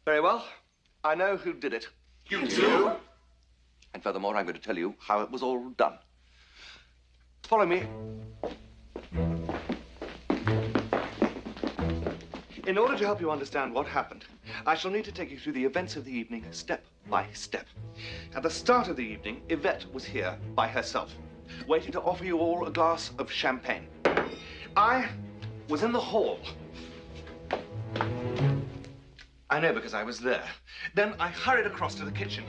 Very well. I know who did it. You do? And furthermore, I'm going to tell you how it was all done. Follow me. In order to help you understand what happened, I shall need to take you through the events of the evening step by step. At the start of the evening, Yvette was here by herself, waiting to offer you all a glass of champagne. I was in the hall. I know because I was there. Then I hurried across to the kitchen.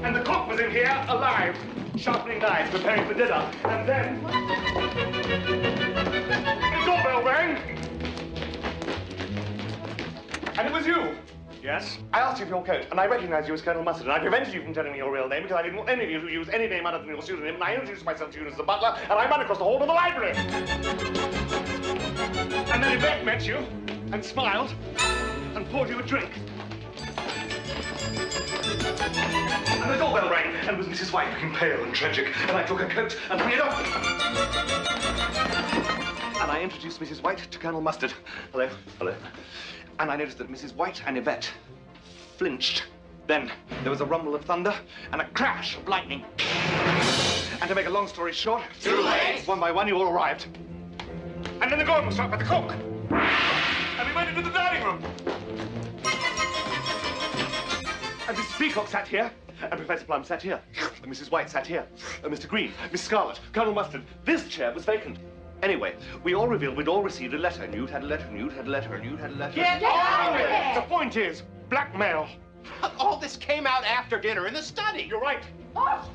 And the cook was in here, alive, sharpening knives, preparing for dinner. And then... the doorbell rang. And it was you. Yes? I asked you for your coat, and I recognized you as Colonel Mustard, and I prevented you from telling me your real name because I didn't want any of you to use any name other than your pseudonym, and I introduced myself to you as the butler, and I ran across the hall to the library. And then Yvette met you, and smiled, and poured you a drink. And the doorbell rang, and it was Mrs. White, looking pale and tragic, and I took her coat and hung it up. And I introduced Mrs. White to Colonel Mustard. Hello, hello. And I noticed that Mrs. White and Yvette flinched. Then there was a rumble of thunder and a crash of lightning. And to make a long story short... Too late! One by one, you all arrived. And then the gong was struck by the cook. And we went into the dining room. And Mrs. Peacock sat here. And Professor Plum sat here. And Mrs. White sat here. And Mr. Green, Miss Scarlet, Colonel Mustard. This chair was vacant. Anyway, we all revealed we'd all received a letter, and you'd had a letter, and you'd had a letter, and you'd had a letter. Get out of it! The point is, blackmail. All this came out after dinner in the study. You're right. Oh.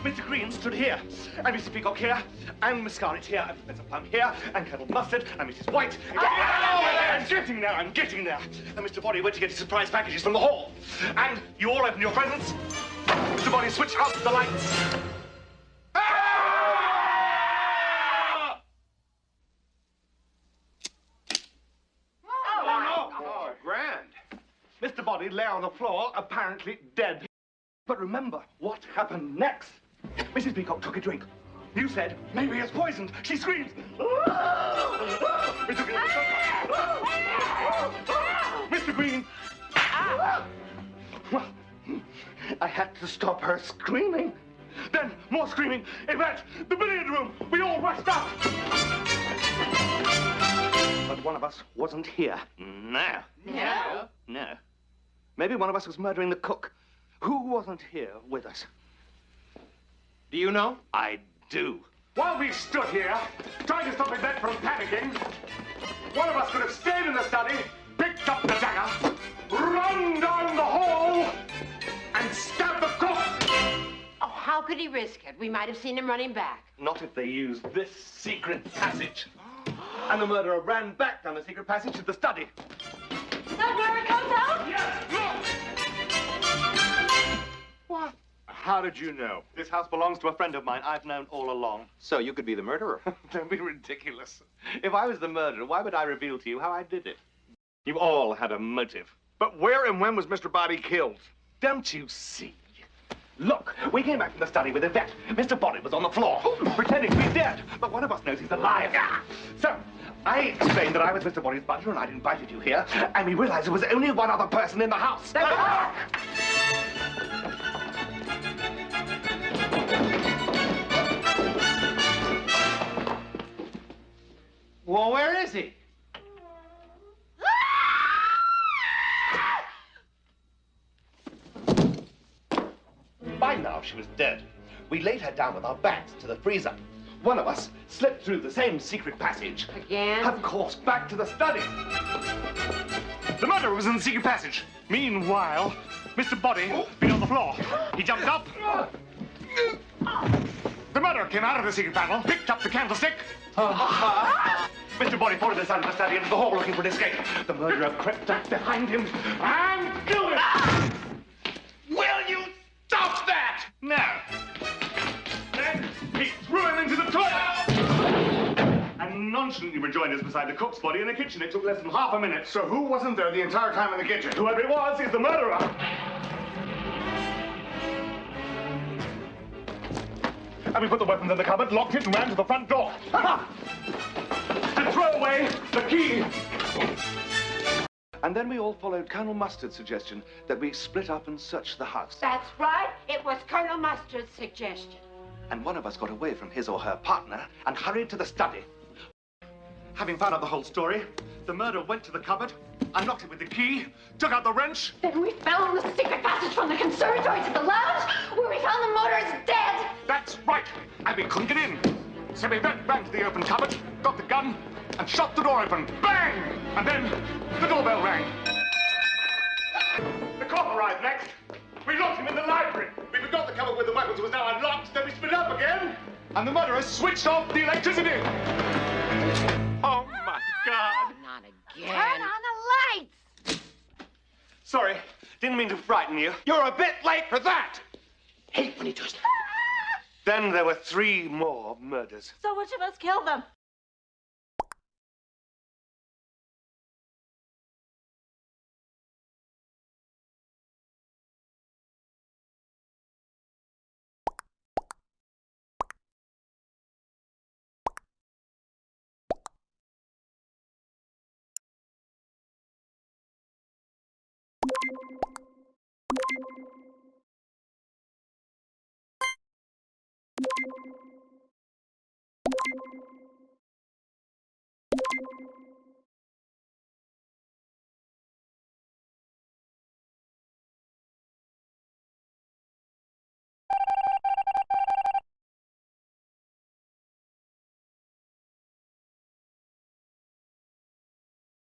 Mr. Green stood here, and Mr. Peacock here, and Miss Scarlet here, and Professor Plum here, and Colonel Mustard, and Mrs. White. I'm getting there, I'm getting there. And Mr. Body went to get his surprise packages from the hall. And you all opened your presents. Mr. Body switched out the lights. Oh, grand. Mr. Body lay on the floor, apparently dead. But remember what happened next. Mrs. Peacock took a drink. You said, maybe it's poisoned. She screamed. We took it in the Mr. Green. Well, I had to stop her screaming. Then more screaming. Yvette, the billiard room. We all rushed up. But one of us wasn't here. No. No? No. Maybe one of us was murdering the cook. Who wasn't here with us? Do you know? I do. While we stood here, trying to stop Yvette from panicking, one of us could have stayed in the study, picked up the dagger, run down the hall, and stabbed the cook. Oh, how could he risk it? We might have seen him running back. Not if they used this secret passage. And the murderer ran back down the secret passage to the study. That's where it comes out? Yes, look! What? How did you know? This house belongs to a friend of mine I've known all along. So you could be the murderer. Don't be ridiculous. If I was the murderer, why would I reveal to you how I did it? You all had a motive. But where and when was Mr. Body killed? Don't you see? Look, we came back from the study with Yvette. Mr. Body was on the floor, pretending to be dead. But one of us knows he's alive. So, I explained that I was Mr. Body's butler and I'd invited you here, and we realized there was only one other person in the house. Well, where is he? By now, she was dead. We laid her down with our backs to the freezer. One of us slipped through the same secret passage. Again? Of course, back to the study. The murderer was in the secret passage. Meanwhile, Mr. Body been on the floor. He jumped up. The murderer came out of the secret panel, picked up the candlestick. Mr. Body followed us out of the study into the hall looking for an escape. The murderer crept up behind him and killed him. Will you stop that? No. Then he threw him into the toilet. And nonchalantly rejoined us beside the cook's body in the kitchen. It took less than half a minute. So who wasn't there the entire time in the kitchen? Whoever it was is the murderer. and we put the weapons in the cupboard, locked it, and ran to the front door. And throw away the key. And then we all followed Colonel Mustard's suggestion that we split up and search the house. That's right. It was Colonel Mustard's suggestion. And one of us got away from his or her partner and hurried to the study. Having found out the whole story, the murderer went to the cupboard, unlocked it with the key, took out the wrench. Then we fell in the secret passage from the conservatory to the lounge, where we found the motorist dead. That's right. And we couldn't get in. So we ran to the open cupboard, got the gun, and shot the door open. Bang! And then the doorbell rang. The cop arrived next. We locked him in the library. We forgot the cupboard with the weapons was now unlocked. Then we split up again. And the murderer switched off the electricity. Oh, my God. Not again. Turn on the lights! Sorry. Didn't mean to frighten you. You're a bit late for that. Hate when he does that. Then there were 3 more murders. So which of us killed them?